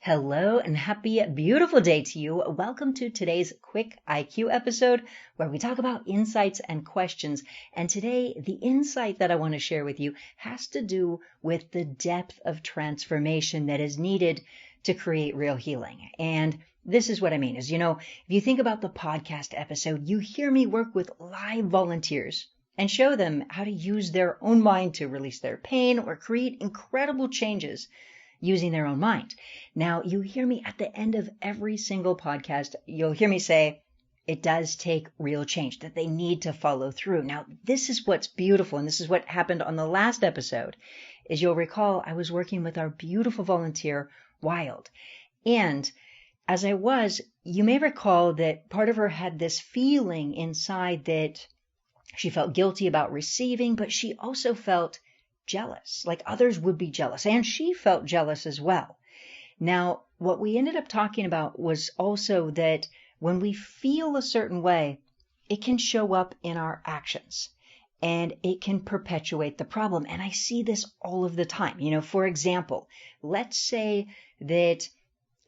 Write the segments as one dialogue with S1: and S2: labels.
S1: Hello and happy, beautiful day to you. Welcome to today's quick IQ episode where we talk about insights and questions. And today, the insight that I want to share with you has to do with the depth of transformation that is needed to create real healing. And this is what I mean is, if you think about the podcast episode, you hear me work with live volunteers and show them how to use their own mind to release their pain or create incredible changes using their own mind. Now, you hear me at the end of every single podcast, you'll hear me say, it does take real change, that they need to follow through. Now, this is what's beautiful, and this is what happened on the last episode, is you'll recall I was working with our beautiful volunteer, Wild. And as I was, you may recall that part of her had this feeling inside that she felt guilty about receiving, but she also felt jealous, like others would be jealous, and she felt jealous as well. Now, what we ended up talking about was also that when we feel a certain way, it can show up in our actions and it can perpetuate the problem. And I see this all of the time. For example, let's say that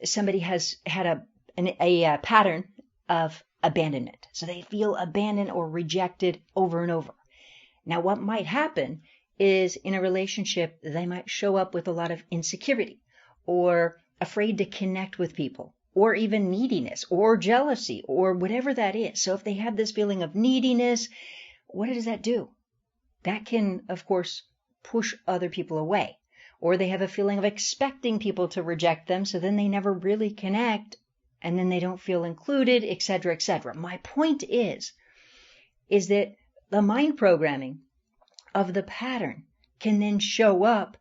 S1: somebody has had a pattern of abandonment. So they feel abandoned or rejected over and over. Now, what might happen is in a relationship, they might show up with a lot of insecurity or afraid to connect with people or even neediness or jealousy or whatever that is. So if they have this feeling of neediness, what does that do? That can, of course, push other people away. Or they have a feeling of expecting people to reject them, so then they never really connect and then they don't feel included, etc., etc. My point is that the mind programming of the pattern can then show up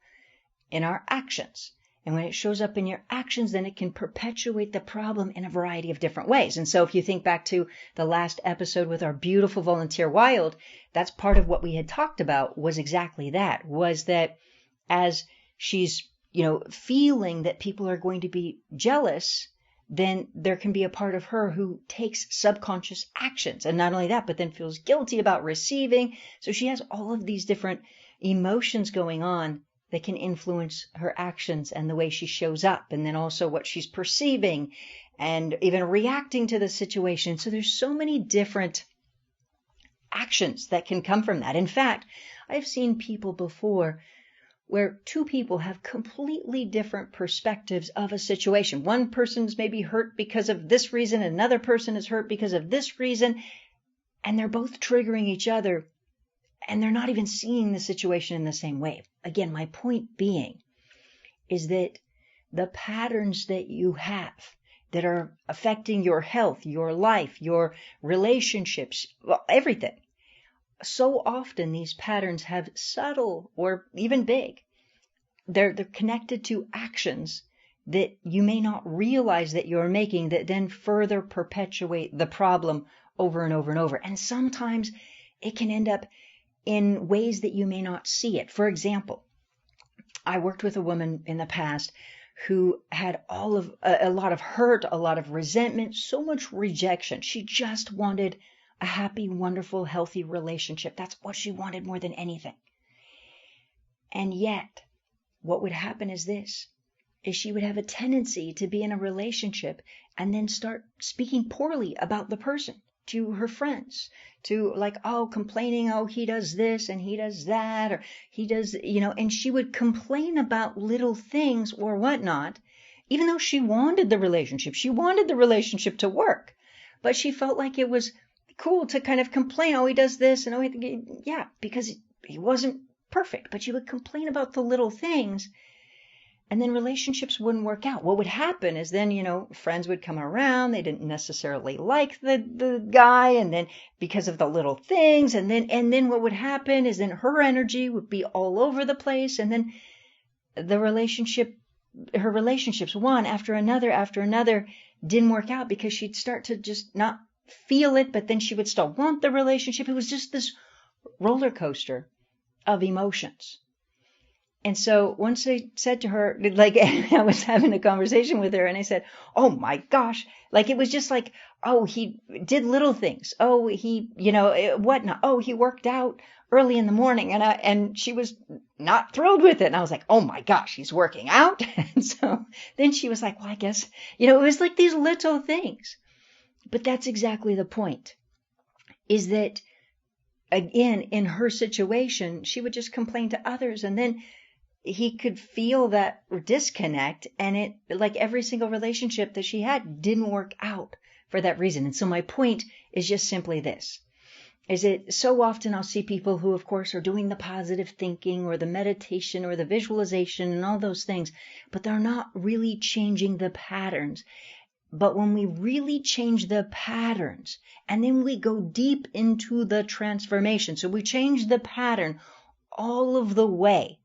S1: in our actions. And when it shows up in your actions, then it can perpetuate the problem in a variety of different ways. And so if you think back to the last episode with our beautiful volunteer Wild, that's part of what we had talked about was exactly that, was that as she's, feeling that people are going to be jealous, then there can be a part of her who takes subconscious actions. And not only that, but then feels guilty about receiving. So she has all of these different emotions going on that can influence her actions and the way she shows up. And then also what she's perceiving and even reacting to the situation. So there's so many different actions that can come from that. In fact, I've seen people before where two people have completely different perspectives of a situation. One person's maybe hurt because of this reason, another person is hurt because of this reason, and they're both triggering each other, and they're not even seeing the situation in the same way. Again, my point being is that the patterns that you have that are affecting your health, your life, your relationships, well, everything, so often these patterns have subtle or even big. They're connected to actions that you may not realize that you're making that then further perpetuate the problem over and over and over. And sometimes it can end up in ways that you may not see it. For example, I worked with a woman in the past who had a lot of hurt, a lot of resentment, so much rejection. She just wanted a happy, wonderful, healthy relationship. That's what she wanted more than anything. And yet, what would happen is she would have a tendency to be in a relationship and then start speaking poorly about the person to her friends, to complaining, he does this and he does that, or he does, and she would complain about little things or whatnot, even though she wanted the relationship. She wanted the relationship to work, but she felt like it was cool to kind of complain, he does this, and because he wasn't perfect, but she would complain about the little things, and then relationships wouldn't work out. What would happen is then, friends would come around, they didn't necessarily like the guy, and then because of the little things, and then what would happen is then her energy would be all over the place, and then her relationships, one after another, didn't work out because she'd start to just not feel it, but then she would still want the relationship. It was just this roller coaster of emotions. And so once I said to her, I was having a conversation with her and I said, oh my gosh, it was just like Oh, he did little things. Oh, he, whatnot. Oh, he worked out early in the morning, and she was not thrilled with it. And I was like, oh my gosh, he's working out. And so then she was like, well, I guess, it was like these little things. But that's exactly the point, is that, again, in her situation, she would just complain to others, and then he could feel that disconnect, and it, like every single relationship that she had, didn't work out for that reason. And so my point is just simply this, is that so often I'll see people who, of course, are doing the positive thinking or the meditation or the visualization and all those things, but they're not really changing the patterns. But when we really change the patterns, and then we go deep into the transformation, so we change the pattern all of the way,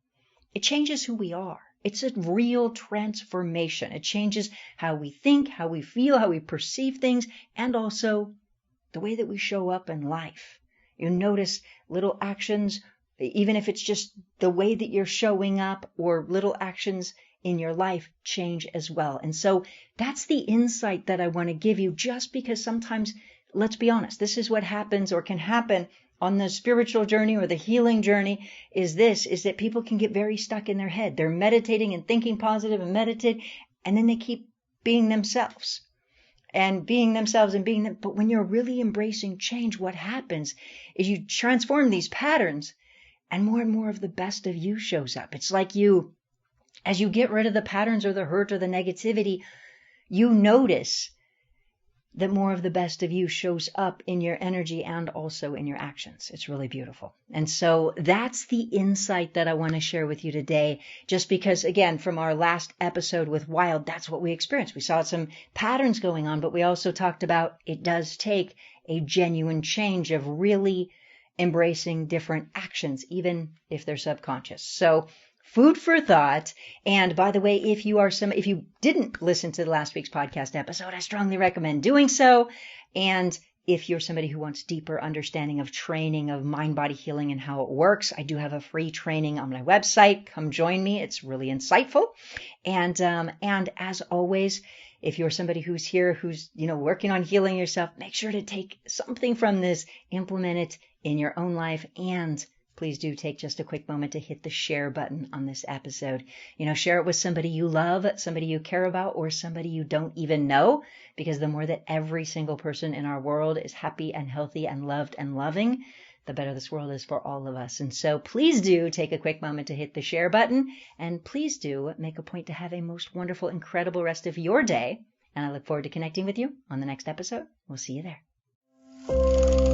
S1: it changes who we are. It's a real transformation. It changes how we think, how we feel, how we perceive things, and also the way that we show up in life. You notice little actions, even if it's just the way that you're showing up, or little actions in your life change as well. And so that's the insight that I want to give you, just because sometimes, let's be honest, this is what happens or can happen on the spiritual journey or the healing journey, is that people can get very stuck in their head. They're meditating and thinking positive and meditate, and then they keep being themselves and being themselves and being them. But when you're really embracing change, what happens is you transform these patterns, and more of the best of you shows up. It's like as you get rid of the patterns or the hurt or the negativity, you notice that more of the best of you shows up in your energy and also in your actions. It's really beautiful. And so that's the insight that I want to share with you today, just because, again, from our last episode with Wild, that's what we experienced. We saw some patterns going on, but we also talked about it does take a genuine change of really embracing different actions, even if they're subconscious. So food for thought. And by the way, if you didn't listen to last week's podcast episode, I strongly recommend doing so. And if you're somebody who wants deeper understanding of training, of mind-body healing and how it works, I do have a free training on my website. Come join me. It's really insightful. And as always, if you're somebody who's here, who's, working on healing yourself, make sure to take something from this, implement it in your own life, and please do take just a quick moment to hit the share button on this episode. Share it with somebody you love, somebody you care about, or somebody you don't even know, because the more that every single person in our world is happy and healthy and loved and loving, the better this world is for all of us. And so please do take a quick moment to hit the share button, and please do make a point to have a most wonderful, incredible rest of your day. And I look forward to connecting with you on the next episode. We'll see you there.